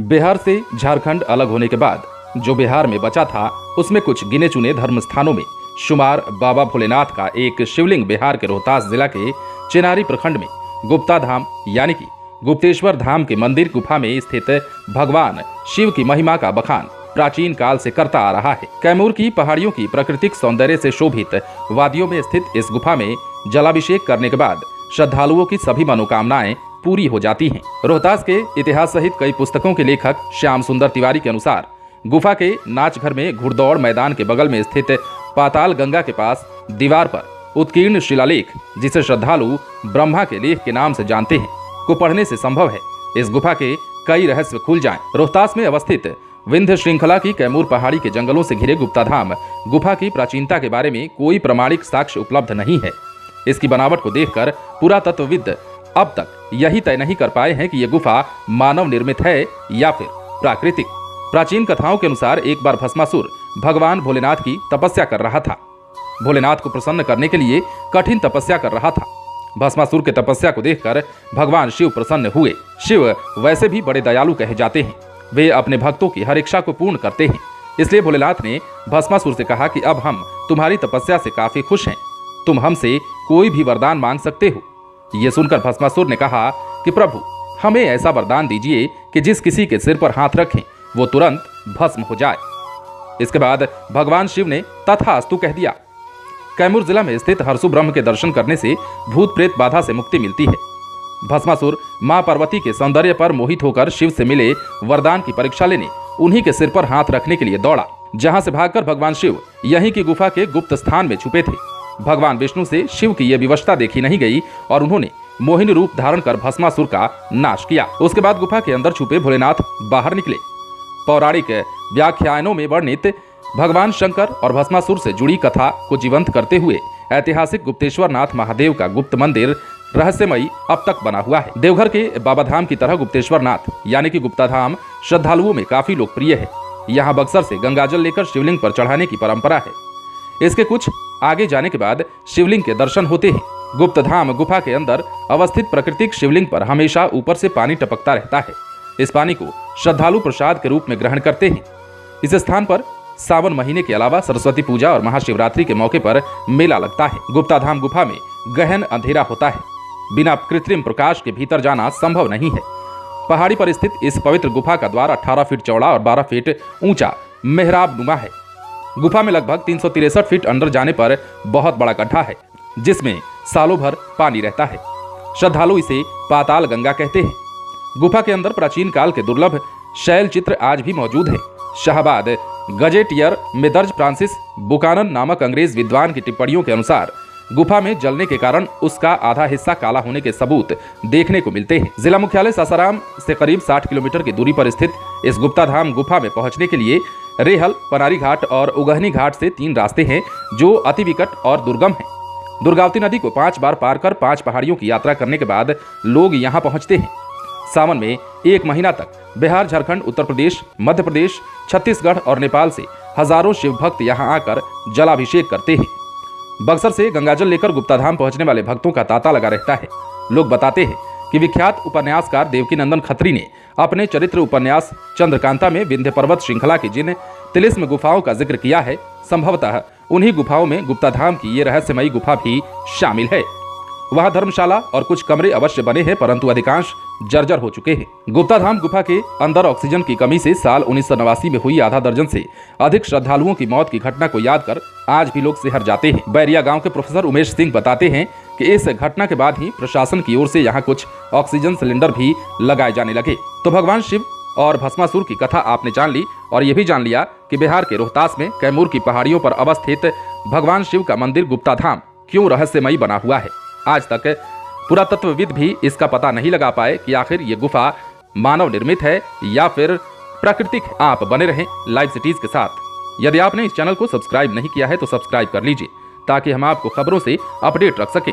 बिहार से झारखंड अलग होने के बाद जो बिहार में बचा था उसमें कुछ गिने चुने धर्म स्थानों में शुमार बाबा भोलेनाथ का एक शिवलिंग बिहार के रोहतास जिला के चेनारी प्रखंड में गुप्ता धाम यानी कि गुप्तेश्वर धाम के मंदिर गुफा में स्थित भगवान शिव की महिमा का बखान प्राचीन काल से करता आ रहा है। कैमूर की पहाड़ियों की प्राकृतिक सौंदर्य से शोभित वादियों में स्थित इस गुफा में जलाभिषेक करने के बाद श्रद्धालुओं की सभी मनोकामनाएं पूरी हो जाती हैं। रोहतास के इतिहास सहित कई पुस्तकों के लेखक श्याम सुंदर तिवारी के अनुसार गुफा के नाच घर में घुड़दौड़ मैदान के बगल में स्थित पाताल गंगा के पास दीवार पर उत्कीर्ण शिलालेख, जिसे श्रद्धालु ब्रह्मा के लेख के नाम से जानते हैं, को पढ़ने से संभव है इस गुफा के कई रहस्य खुल जाएं। रोहतास में अवस्थित विंध्य श्रृंखला की कैमूर पहाड़ी के जंगलों से घिरे गुप्ता धाम गुफा की प्राचीनता के बारे में कोई प्रमाणिक साक्ष्य उपलब्ध नहीं है। इसकी बनावट को देखकर पुरातत्वविद अब तक यही तय नहीं कर पाए हैं कि यह गुफा मानव निर्मित है या फिर प्राकृतिक। प्राचीन कथाओं के अनुसार एक बार भस्मासुर भगवान भोलेनाथ की तपस्या कर रहा था। भोलेनाथ को प्रसन्न करने के लिए कठिन तपस्या कर रहा था। भस्मासुर के तपस्या को देखकर भगवान शिव प्रसन्न हुए। शिव वैसे भी बड़े दयालु कहे जाते हैं, वे अपने भक्तों की हर इच्छा को पूर्ण करते हैं। इसलिए भोलेनाथ ने भस्मासुर से कहा कि अब हम तुम्हारी तपस्या से काफी खुश हैं, तुम हमसे कोई भी वरदान मांग सकते हो। ये सुनकर भस्मासुर ने कहा कि प्रभु, हमें ऐसा वरदान दीजिए कि जिस किसी के सिर पर हाथ रखें वो तुरंत भस्म हो जाए। इसके बाद भगवान शिव ने तथास्तु कह दिया। कैमूर जिला में स्थित हरसु ब्रह्म के दर्शन करने से भूत प्रेत बाधा से मुक्ति मिलती है। भस्मासुर मां पार्वती के सौंदर्य पर मोहित होकर शिव से मिले वरदान की परीक्षा लेने उन्हीं के सिर पर हाथ रखने के लिए दौड़ा, जहां से भागकर भगवान शिव यहीं की गुफा के गुप्त स्थान में छुपे थे। भगवान विष्णु से शिव की यह विवशता देखी नहीं गई और उन्होंने मोहिनी रूप धारण कर भस्मासुर का नाश किया। उसके बाद गुफा के अंदर छुपे भोलेनाथ बाहर निकले। पौराणिक व्याख्यानों में वर्णित भगवान शंकर और भस्मासुर से जुड़ी कथा को जीवंत करते हुए ऐतिहासिक गुप्तेश्वर नाथ महादेव का गुप्त मंदिर रहस्यमयी अब तक बना हुआ है। देवघर के बाबा धाम की तरह गुप्तेश्वर नाथ यानी कि गुप्ता धाम श्रद्धालुओं में काफी लोकप्रिय है। यहाँ बक्सर से गंगाजल लेकर शिवलिंग पर चढ़ाने की परंपरा है। इसके कुछ आगे जाने के बाद शिवलिंग के दर्शन होते हैं। गुप्त धाम गुफा के अंदर अवस्थित प्राकृतिक शिवलिंग पर हमेशा ऊपर से पानी टपकता रहता है। इस पानी को श्रद्धालु प्रसाद के रूप में ग्रहण करते हैं। इस स्थान पर सावन महीने के अलावा सरस्वती पूजा और महाशिवरात्रि के मौके पर मेला लगता है। गुप्ता धाम गुफा में गहन अंधेरा होता है, बिना कृत्रिम प्रकाश के भीतर जाना संभव नहीं है। पहाड़ी पर स्थित इस पवित्र गुफा का द्वार 18 फीट चौड़ा और 12 फीट ऊंचा मेहराब नुमा है। गुफा में लगभग 363 फीट अंदर जाने पर बहुत बड़ा गड्ढा है, जिसमें सालों भर पानी रहता है। श्रद्धालु इसे पाताल गंगा कहते हैं। गुफा के अंदर प्राचीन काल के दुर्लभ शैल चित्र आज भी मौजूद है। शाहबाद गजेटियर में दर्ज फ्रांसिस बुकानन नामक अंग्रेज विद्वान की टिप्पणियों के अनुसार गुफा में जलने के कारण उसका आधा हिस्सा काला होने के सबूत देखने को मिलते हैं। जिला मुख्यालय सासाराम से करीब 60 किलोमीटर की दूरी पर स्थित इस गुप्ता धाम गुफा में पहुंचने के लिए रेहल, पनारी घाट और उगहनी घाट से 3 रास्ते हैं जो अति विकट और दुर्गम हैं। दुर्गावती नदी को 5 बार पार कर 5 पहाड़ियों की यात्रा करने के बाद लोग यहाँ पहुँचते हैं। सावन में 1 महीना तक बिहार, झारखंड, उत्तर प्रदेश, मध्य प्रदेश, छत्तीसगढ़ और नेपाल से हजारों शिव भक्त यहाँ आकर जलाभिषेक करते हैं। बक्सर से गंगाजल लेकर गुप्ता धाम पहुंचने वाले भक्तों का तांता लगा रहता है। लोग बताते हैं कि विख्यात उपन्यासकार देवकीनंदन खत्री ने अपने चरित्र उपन्यास चंद्रकांता में विंध्य पर्वत श्रृंखला की जिन तिलिस्म गुफाओं का जिक्र किया है, संभवतः उन्हीं गुफाओं में गुप्ता धाम की ये रहस्यमयी गुफा भी शामिल है। वहां धर्मशाला और कुछ कमरे अवश्य बने हैं, परंतु अधिकांश जर्जर हो चुके हैं। गुप्ता धाम गुफा के अंदर ऑक्सीजन की कमी से साल 1989 में हुई आधा दर्जन से अधिक श्रद्धालुओं की मौत की घटना को याद कर आज भी लोग सिहर जाते हैं। बैरिया गांव के प्रोफेसर उमेश सिंह बताते हैं कि इस घटना के बाद ही प्रशासन की ओर से यहाँ कुछ ऑक्सीजन सिलेंडर भी लगाए जाने लगे। तो भगवान शिव और भस्मासुर की कथा आपने जान ली और ये भी जान लिया कि बिहार के रोहतास में कैमूर की पहाड़ियों पर अवस्थित भगवान शिव का मंदिर गुप्ता धाम क्यों रहस्यमयी बना हुआ है। आज तक पुरातत्वविद भी इसका पता नहीं लगा पाए कि आखिर ये गुफा मानव निर्मित है या फिर प्राकृतिक। आप बने रहें लाइव सिटीज के साथ। यदि आपने इस चैनल को सब्सक्राइब नहीं किया है तो सब्सक्राइब कर लीजिए ताकि हम आपको खबरों से अपडेट रख सकें।